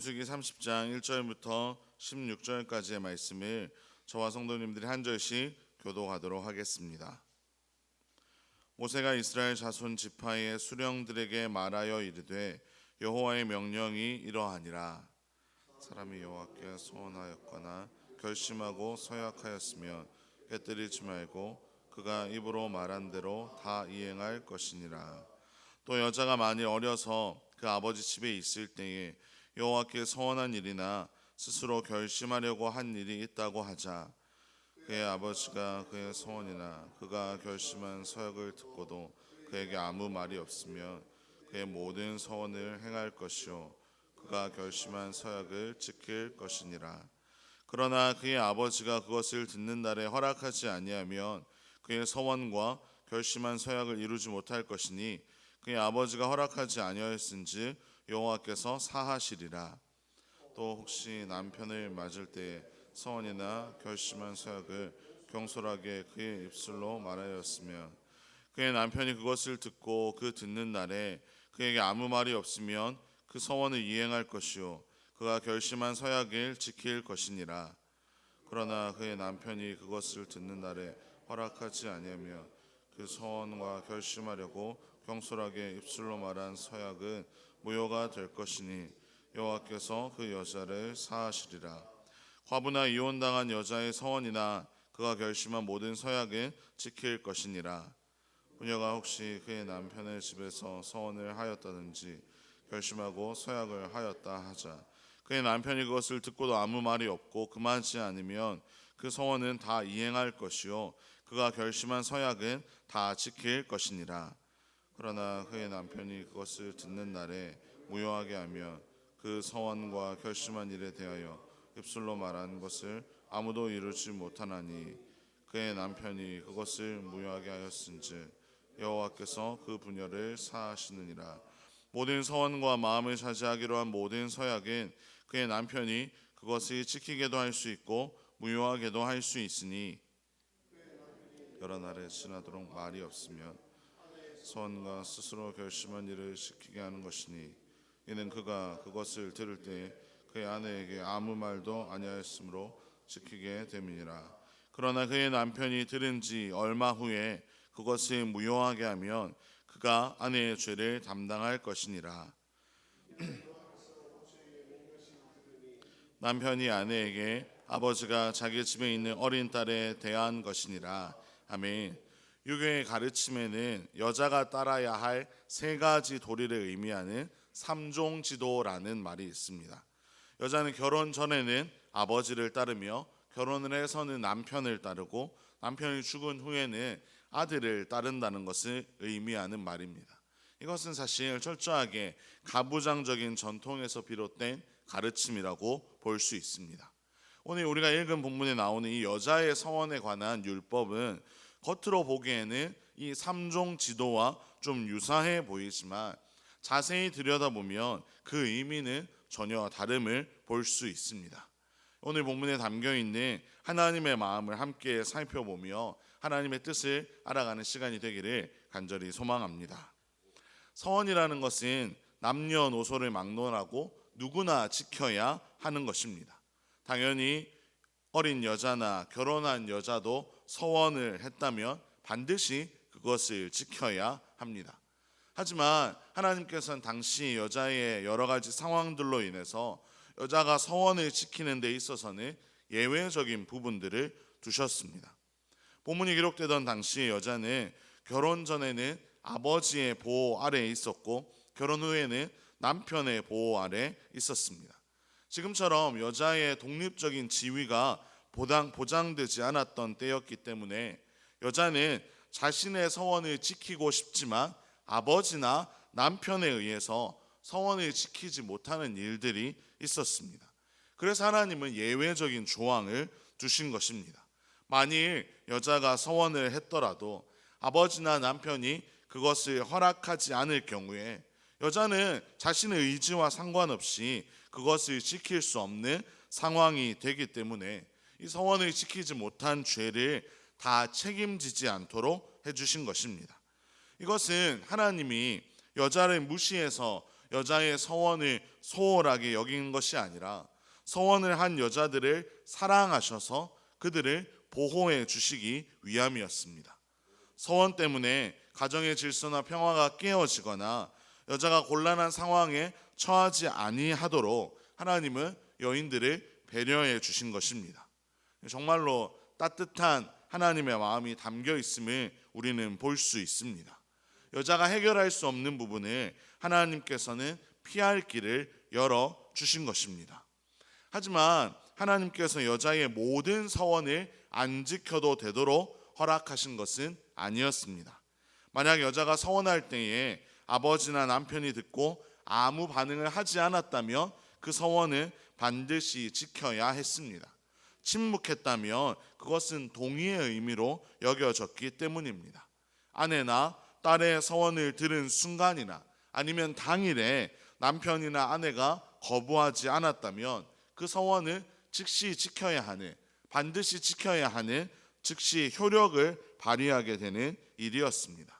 민수기 30장 1절부터 16절까지의 말씀을 저와 성도님들이 한 절씩 교독하도록 하겠습니다. 모세가 이스라엘 자손 지파의 수령들에게 말하여 이르되 여호와의 명령이 이러하니라. 사람이 여호와께 소원하였거나 결심하고 서약하였으면 깨뜨리지 말고 그가 입으로 말한 대로 다 이행할 것이니라. 또 여자가 만일 어려서 그 아버지 집에 있을 때에 여호와께 서원한 일이나 스스로 결심하려고 한 일이 있다고 하자, 그의 아버지가 그의 서원이나 그가 결심한 서약을 듣고도 그에게 아무 말이 없으면 그의 모든 서원을 행할 것이요 그가 결심한 서약을 지킬 것이니라. 그러나 그의 아버지가 그것을 듣는 날에 허락하지 아니하면 그의 서원과 결심한 서약을 이루지 못할 것이니 그의 아버지가 허락하지 아니하였은즉 여호와께서 사하시리라. 또 혹시 남편을 맞을 때에 서원이나 결심한 서약을 경솔하게 그의 입술로 말하였으면 그의 남편이 그것을 듣고 그 듣는 날에 그에게 아무 말이 없으면 그 서원을 이행할 것이요 그가 결심한 서약을 지킬 것이니라. 그러나 그의 남편이 그것을 듣는 날에 허락하지 아니하며 그 서원과 결심하려고 경솔하게 입술로 말한 서약은 무효가 될 것이니 여호와께서 그 여자를 사하시리라. 과부나 이혼당한 여자의 서원이나 그가 결심한 모든 서약은 지킬 것이니라. 부녀가 혹시 그의 남편의 집에서 서원을 하였다든지 결심하고 서약을 하였다 하자, 그의 남편이 그것을 듣고도 아무 말이 없고 금하지 않으면 그 서원은 다 이행할 것이요 그가 결심한 서약은 다 지킬 것이니라. 그러나 그의 남편이 그것을 듣는 날에 무효하게 하면 그 서원과 결심한 일에 대하여 입술로 말한 것을 아무도 이루지 못하나니 그의 남편이 그것을 무효하게 하였은즉 여호와께서 그 부녀를 사하시느니라. 모든 서원과 마음을 차지하기로 한 모든 서약은 그의 남편이 그것을 지키게도 할 수 있고 무효하게도 할 수 있으니 여러 날에 지나도록 말이 없으면 서원과 스스로 결심한 일을 지키게 하는 것이니 이는 그가 그것을 들을 때 그의 아내에게 아무 말도 아니하였으므로 지키게 됨이니라. 그러나 그의 남편이 들은 지 얼마 후에 그것을 무효하게 하면 그가 아내의 죄를 담당할 것이니라. 남편이 아내에게 아버지가 자기 집에 있는 어린 딸에 대한 것이니라. 아멘. 유교의 가르침에는 여자가 따라야 할 세 가지 도리를 의미하는 삼종지도라는 말이 있습니다. 여자는 결혼 전에는 아버지를 따르며 결혼을 해서는 남편을 따르고 남편이 죽은 후에는 아들을 따른다는 것을 의미하는 말입니다. 이것은 사실 철저하게 가부장적인 전통에서 비롯된 가르침이라고 볼 수 있습니다. 오늘 우리가 읽은 본문에 나오는 이 여자의 서원에 관한 율법은 겉으로 보기에는 이 삼종 지도와 좀 유사해 보이지만 자세히 들여다보면 그 의미는 전혀 다름을 볼 수 있습니다. 오늘 본문에 담겨 있는 하나님의 마음을 함께 살펴보며 하나님의 뜻을 알아가는 시간이 되기를 간절히 소망합니다. 서원이라는 것은 남녀노소를 막론하고 누구나 지켜야 하는 것입니다. 당연히 어린 여자나 결혼한 여자도 서원을 했다면 반드시 그것을 지켜야 합니다. 하지만 하나님께서는 당시 여자의 여러 가지 상황들로 인해서 여자가 서원을 지키는 데 있어서는 예외적인 부분들을 두셨습니다. 본문이 기록되던 당시 여자는 결혼 전에는 아버지의 보호 아래에 있었고 결혼 후에는 남편의 보호 아래에 있었습니다. 지금처럼 여자의 독립적인 지위가 보장되지 않았던 때였기 때문에 여자는 자신의 서원을 지키고 싶지만 아버지나 남편에 의해서 서원을 지키지 못하는 일들이 있었습니다. 그래서 하나님은 예외적인 조항을 두신 것입니다. 만일 여자가 서원을 했더라도 아버지나 남편이 그것을 허락하지 않을 경우에 여자는 자신의 의지와 상관없이 그것을 지킬 수 없는 상황이 되기 때문에 이 서원을 지키지 못한 죄를 다 책임지지 않도록 해주신 것입니다. 이것은 하나님이 여자를 무시해서 여자의 서원을 소홀하게 여긴 것이 아니라 서원을 한 여자들을 사랑하셔서 그들을 보호해 주시기 위함이었습니다. 서원 때문에 가정의 질서나 평화가 깨어지거나 여자가 곤란한 상황에 처하지 아니하도록 하나님은 여인들을 배려해 주신 것입니다. 정말로 따뜻한 하나님의 마음이 담겨 있음을 우리는 볼 수 있습니다. 여자가 해결할 수 없는 부분을 하나님께서는 피할 길을 열어 주신 것입니다. 하지만 하나님께서 여자의 모든 서원을 안 지켜도 되도록 허락하신 것은 아니었습니다. 만약 여자가 서원할 때에 아버지나 남편이 듣고 아무 반응을 하지 않았다면 그 서원은 반드시 지켜야 했습니다. 침묵했다면 그것은 동의의 의미로 여겨졌기 때문입니다. 아내나 딸의 서원을 들은 순간이나 아니면 당일에 남편이나 아내가 거부하지 않았다면 그 서원은 즉시 지켜야 하는, 반드시 지켜야 하는 즉시 효력을 발휘하게 되는 일이었습니다.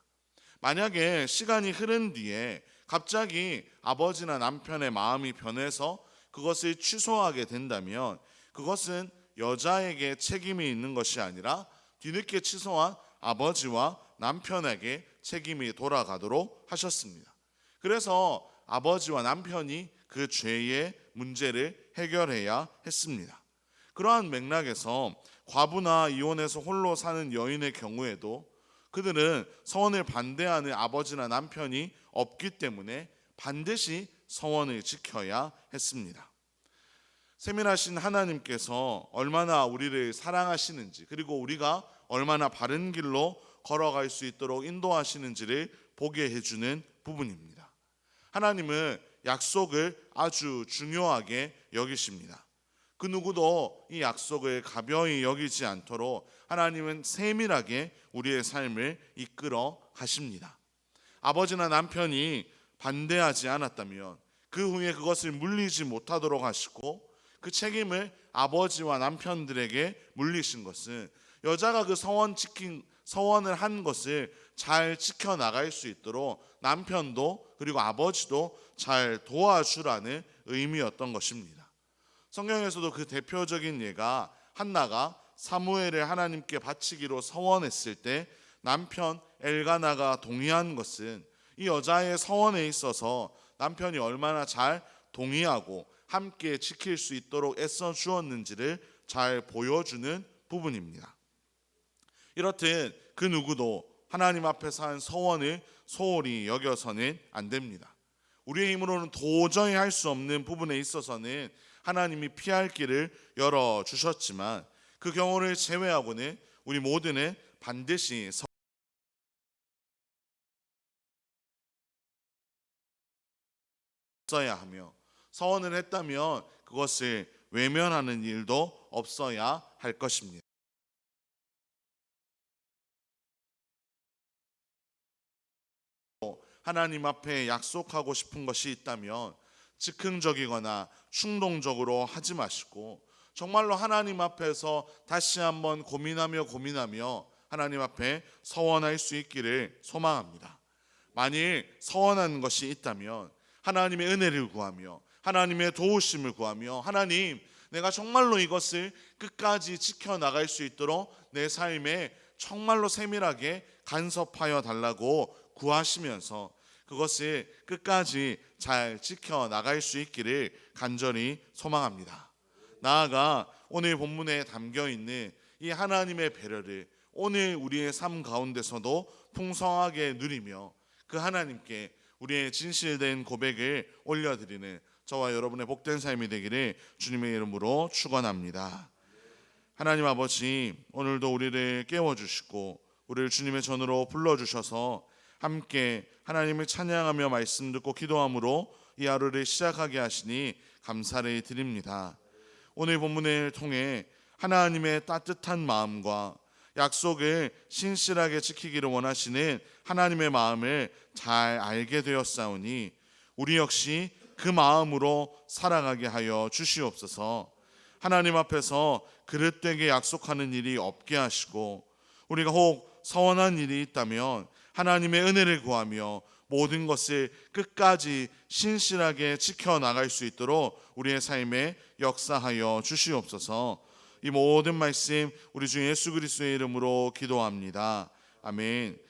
만약에 시간이 흐른 뒤에 갑자기 아버지나 남편의 마음이 변해서 그것을 취소하게 된다면 그것은 여자에게 책임이 있는 것이 아니라 뒤늦게 취소한 아버지와 남편에게 책임이 돌아가도록 하셨습니다. 그래서 아버지와 남편이 그 죄의 문제를 해결해야 했습니다. 그러한 맥락에서 과부나 이혼해서 홀로 사는 여인의 경우에도 그들은 서원을 반대하는 아버지나 남편이 없기 때문에 반드시 서원을 지켜야 했습니다. 세밀하신 하나님께서 얼마나 우리를 사랑하시는지, 그리고 우리가 얼마나 바른 길로 걸어갈 수 있도록 인도하시는지를 보게 해주는 부분입니다. 하나님은 약속을 아주 중요하게 여기십니다. 그 누구도 이 약속을 가벼이 여기지 않도록 하나님은 세밀하게 우리의 삶을 이끌어 가십니다. 아버지나 남편이 반대하지 않았다면 그 후에 그것을 물리지 못하도록 하시고 그 책임을 아버지와 남편들에게 물리신 것은 여자가 그 서원을 한 것을 잘 지켜나갈 수 있도록 남편도 그리고 아버지도 잘 도와주라는 의미였던 것입니다. 성경에서도 그 대표적인 예가 한나가 사무엘을 하나님께 바치기로 서원했을 때 남편 엘가나가 동의한 것은 이 여자의 서원에 있어서 남편이 얼마나 잘 동의하고 함께 지킬 수 있도록 애써 주었는지를 잘 보여주는 부분입니다. 이렇듯 그 누구도 하나님 앞에서 한 서원을 소홀히 여겨서는 안 됩니다. 우리의 힘으로는 도저히 할 수 없는 부분에 있어서는 하나님이 피할 길을 열어주셨지만 그 경우를 제외하고는 우리 모두는 반드시 써야 하며 서원을 했다면 그것을 외면하는 일도 없어야 할 것입니다. 하나님 앞에 약속하고 싶은 것이 있다면 즉흥적이거나 충동적으로 하지 마시고 정말로 하나님 앞에서 다시 한번 고민하며 하나님 앞에 서원할 수 있기를 소망합니다. 만일 서원하는 것이 있다면 하나님의 은혜를 구하며 하나님의 도우심을 구하며 하나님, 내가 정말로 이것을 끝까지 지켜나갈 수 있도록 내 삶에 정말로 세밀하게 간섭하여 달라고 구하시면서 그것을 끝까지 잘 지켜나갈 수 있기를 간절히 소망합니다. 나아가 오늘 본문에 담겨있는 이 하나님의 배려를 오늘 우리의 삶 가운데서도 풍성하게 누리며 그 하나님께 우리의 진실된 고백을 올려드리는 저와 여러분의 복된 삶이 되기를 주님의 이름으로 축원합니다. 하나님 아버지, 오늘도 우리를 깨워주시고 우리를 주님의 전으로 불러주셔서 함께 하나님을 찬양하며 말씀 듣고 기도함으로 이 하루를 시작하게 하시니 감사를 드립니다. 오늘 본문을 통해 하나님의 따뜻한 마음과 약속을 신실하게 지키기를 원하시는 하나님의 마음을 잘 알게 되었사오니 우리 역시 그 마음으로 살아가게 하여 주시옵소서. 하나님 앞에서 그릇되게 약속하는 일이 없게 하시고 우리가 혹 서원한 일이 있다면 하나님의 은혜를 구하며 모든 것을 끝까지 신실하게 지켜나갈 수 있도록 우리의 삶에 역사하여 주시옵소서. 이 모든 말씀 우리 주 예수 그리스도의 이름으로 기도합니다. 아멘.